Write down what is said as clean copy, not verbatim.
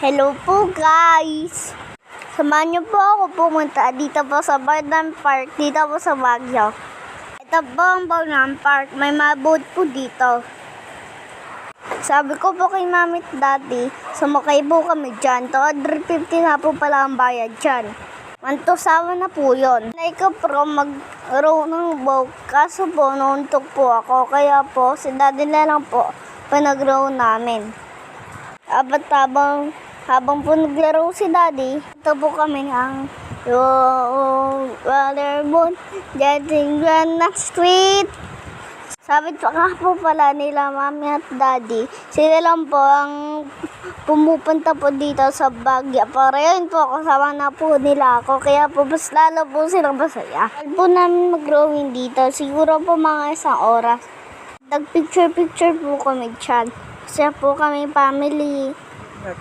Hello po guys! Samahan niyo po ako pumunta dito po sa Bardhan Park, dito po sa Baguio. Ito po ang Bardhan Park, may mabot po dito. Sabi ko po kay Mami at Daddy, sumakay po kami dyan. 250 na po pala ang bayad dyan. 1,000 na po yun. Naiko po mag-row ng boat, kaso po nauntok po ako. Kaya po si Daddy na lang po pinag-row namin. Habang po naglaro si Daddy, ito po kami ang waterboat, getting grand na street. Sabi pa nga po pala nila Mami at Daddy, sila lang po ang pumupunta po dito sa Baguio. Para yun po, kasama na po nila ako, kaya po mas lalo po silang masaya. Kaya po namin mag-rowing dito, siguro po mga 1 oras. Nag-picture-picture po kami dyan. Kasi po kami family.